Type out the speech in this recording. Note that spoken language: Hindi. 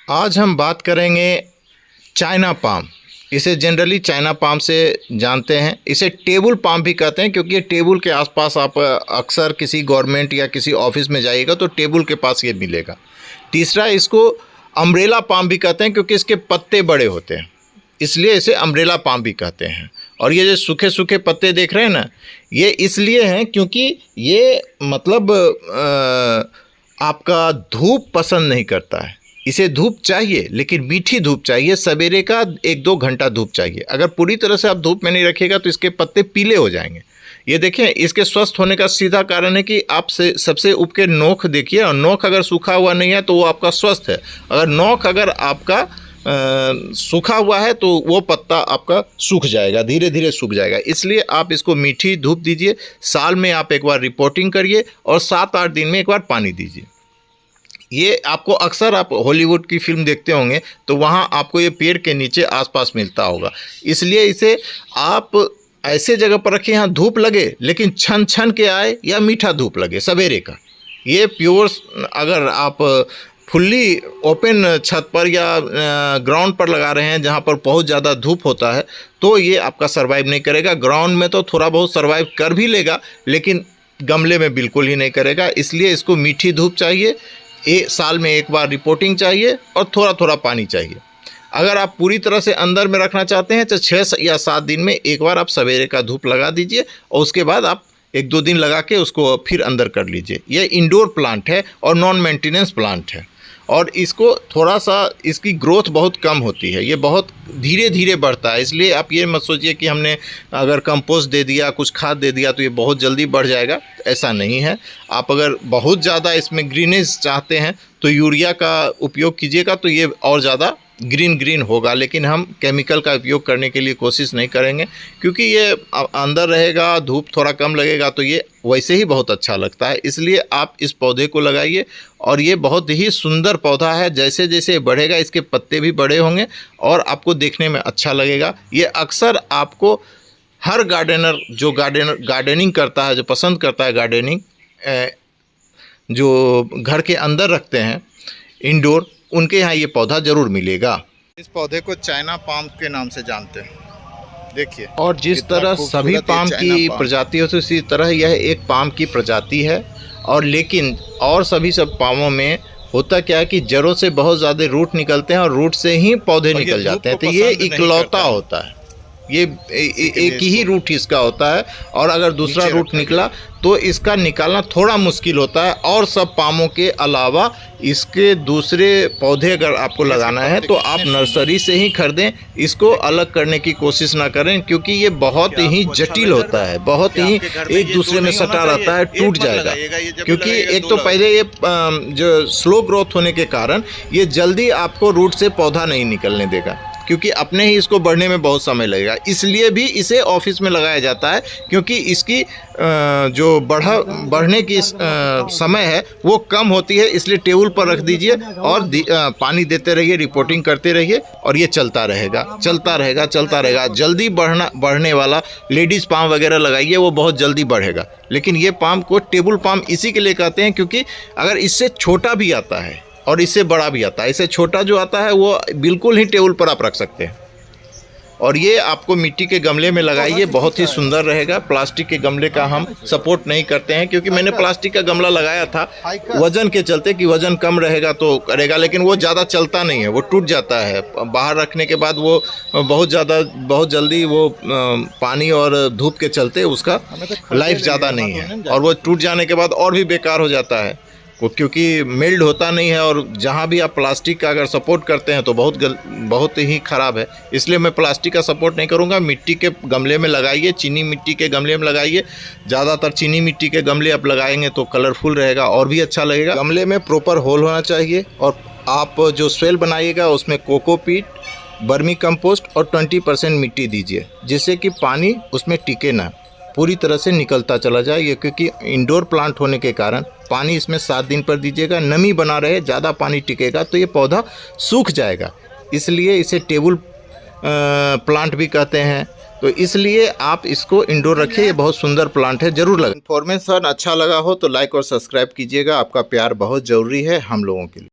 आज हम बात करेंगे चाइना पाम। इसे जनरली चाइना पाम से जानते हैं। इसे टेबल पाम भी कहते हैं क्योंकि ये टेबल के आसपास आप अक्सर किसी गवर्नमेंट या किसी ऑफिस में जाइएगा तो टेबल के पास ये मिलेगा। तीसरा, इसको अम्ब्रेला पाम भी कहते हैं क्योंकि इसके पत्ते बड़े होते हैं, इसलिए इसे अम्ब्रेला पाम भी कहते हैं। और ये जो सूखे सूखे पत्ते देख रहे हैं ना, ये इसलिए हैं क्योंकि ये मतलब आपका धूप पसंद नहीं करता है। इसे धूप चाहिए, लेकिन मीठी धूप चाहिए। सवेरे का 1-2 घंटा धूप चाहिए। अगर पूरी तरह से आप धूप में नहीं रखिएगा तो इसके पत्ते पीले हो जाएंगे। ये देखें, इसके स्वस्थ होने का सीधा कारण है कि आप सबसे ऊपर के नोक देखिए, और नोक अगर सूखा हुआ नहीं है तो वो आपका स्वस्थ है। अगर नोक अगर आपका सूखा हुआ है तो वो पत्ता आपका सूख जाएगा, धीरे धीरे सूख जाएगा। इसलिए आप इसको मीठी धूप दीजिए। साल में आप एक बार रिपोर्टिंग करिए और 7-8 दिन में एक बार पानी दीजिए। ये आपको अक्सर आप हॉलीवुड की फिल्म देखते होंगे तो वहाँ आपको ये पेड़ के नीचे आसपास मिलता होगा। इसलिए इसे आप ऐसे जगह पर रखिए यहाँ धूप लगे, लेकिन छन छन के आए या मीठा धूप लगे सवेरे का। ये प्योर, अगर आप फुल्ली ओपन छत पर या ग्राउंड पर लगा रहे हैं जहाँ पर बहुत ज़्यादा धूप होता है तो ये आपका सर्वाइव नहीं करेगा। ग्राउंड में तो थोड़ा बहुत सर्वाइव कर भी लेगा, लेकिन गमले में बिल्कुल ही नहीं करेगा। इसलिए इसको मीठी धूप चाहिए, साल में एक बार रिपोर्टिंग चाहिए और थोड़ा थोड़ा पानी चाहिए। अगर आप पूरी तरह से अंदर में रखना चाहते हैं तो 6 या 7 दिन में एक बार आप सवेरे का धूप लगा दीजिए और उसके बाद आप 1-2 दिन लगा के उसको फिर अंदर कर लीजिए। यह इंडोर प्लांट है और नॉन मेंटेनेंस प्लांट है, और इसको थोड़ा सा इसकी ग्रोथ बहुत कम होती है। ये बहुत धीरे धीरे बढ़ता है। इसलिए आप ये मत सोचिए कि हमने अगर कंपोस्ट दे दिया, कुछ खाद दे दिया तो ये बहुत जल्दी बढ़ जाएगा। ऐसा नहीं है। आप अगर बहुत ज़्यादा इसमें ग्रीनेस चाहते हैं तो यूरिया का उपयोग कीजिएगा तो ये और ज़्यादा ग्रीन होगा। लेकिन हम केमिकल का उपयोग करने के लिए कोशिश नहीं करेंगे क्योंकि ये अंदर रहेगा, धूप थोड़ा कम लगेगा तो ये वैसे ही बहुत अच्छा लगता है। इसलिए आप इस पौधे को लगाइए और ये बहुत ही सुंदर पौधा है। जैसे जैसे बढ़ेगा इसके पत्ते भी बड़े होंगे और आपको देखने में अच्छा लगेगा। ये अक्सर आपको हर गार्डनर जो गार्डनिंग करता है, जो पसंद करता है गार्डनिंग, जो घर के अंदर रखते हैं इंडोर, उनके यहाँ ये पौधा ज़रूर मिलेगा। इस पौधे को चाइना पाम के नाम से जानते हैं। देखिए, और जिस तरह सभी पाम की प्रजाति होती है उसी तरह यह एक पाम की प्रजाति है। और लेकिन और सभी सब पामों में होता क्या है कि जड़ों से बहुत ज़्यादा रूट निकलते हैं और रूट से ही पौधे निकल जाते हैं। तो ये इकलौता होता है, ये एक ही रूट इसका होता है। और अगर दूसरा रूट निकला तो इसका निकालना थोड़ा मुश्किल होता है। और सब पामों के अलावा इसके दूसरे पौधे अगर आपको लगाना है तो आप नर्सरी से ही खरीदें। इसको अलग करने की कोशिश ना करें क्योंकि ये बहुत ही जटिल होता है, बहुत ही एक दूसरे में सटा रहता है, टूट जाएगा। क्योंकि एक तो पहले ये जो स्लो ग्रोथ होने के कारण ये जल्दी आपको रूट से पौधा नहीं निकलने देगा, क्योंकि अपने ही इसको बढ़ने में बहुत समय लगेगा। इसलिए भी इसे ऑफिस में लगाया जाता है क्योंकि इसकी जो बढ़ने की समय है वो कम होती है। इसलिए टेबल पर रख दीजिए और पानी देते रहिए, रिपोर्टिंग करते रहिए और ये चलता रहेगा। जल्दी बढ़ने वाला लेडीज़ पाम वगैरह लगाइए, वो बहुत जल्दी बढ़ेगा। लेकिन ये पाम को टेबल पाम इसी के लिए कहते हैं क्योंकि अगर इससे छोटा भी आता है और इससे बड़ा भी आता है, इससे छोटा जो आता है वो बिल्कुल ही टेबल पर आप रख सकते हैं। और ये आपको मिट्टी के गमले में लगाइए, बहुत ही सुंदर रहेगा। प्लास्टिक के गमले का हम सपोर्ट नहीं करते हैं क्योंकि मैंने प्लास्टिक का गमला लगाया था वजन के चलते कि वजन कम रहेगा तो करेगा, लेकिन वो ज़्यादा चलता नहीं है, वो टूट जाता है। बाहर रखने के बाद वो बहुत जल्दी वो पानी और धूप के चलते उसका लाइफ ज़्यादा नहीं है और वो टूट जाने के बाद और भी बेकार हो जाता है क्योंकि मेल्ट होता नहीं है। और जहाँ भी आप प्लास्टिक का अगर सपोर्ट करते हैं तो बहुत ही ख़राब है। इसलिए मैं प्लास्टिक का सपोर्ट नहीं करूँगा। मिट्टी के गमले में लगाइए, चीनी मिट्टी के गमले में लगाइए। ज़्यादातर चीनी मिट्टी के गमले आप लगाएंगे तो कलरफुल रहेगा और भी अच्छा लगेगा। गमले में प्रॉपर होल होना चाहिए और आप जो सोइल बनाइएगा उसमें कोकोपीट, वर्मी कंपोस्ट और 20% मिट्टी दीजिए, जिससे कि पानी उसमें टिके ना, पूरी तरह से निकलता चला जाए। ये क्योंकि इंडोर प्लांट होने के कारण पानी इसमें 7 दिन पर दीजिएगा, नमी बना रहे। ज़्यादा पानी टिकेगा तो ये पौधा सूख जाएगा, इसलिए इसे टेबल प्लांट भी कहते हैं। तो इसलिए आप इसको इंडोर रखिए, ये बहुत सुंदर प्लांट है, जरूर लगे। इन्फॉर्मेशन अच्छा लगा हो तो लाइक और सब्सक्राइब कीजिएगा। आपका प्यार बहुत ज़रूरी है हम लोगों के लिए।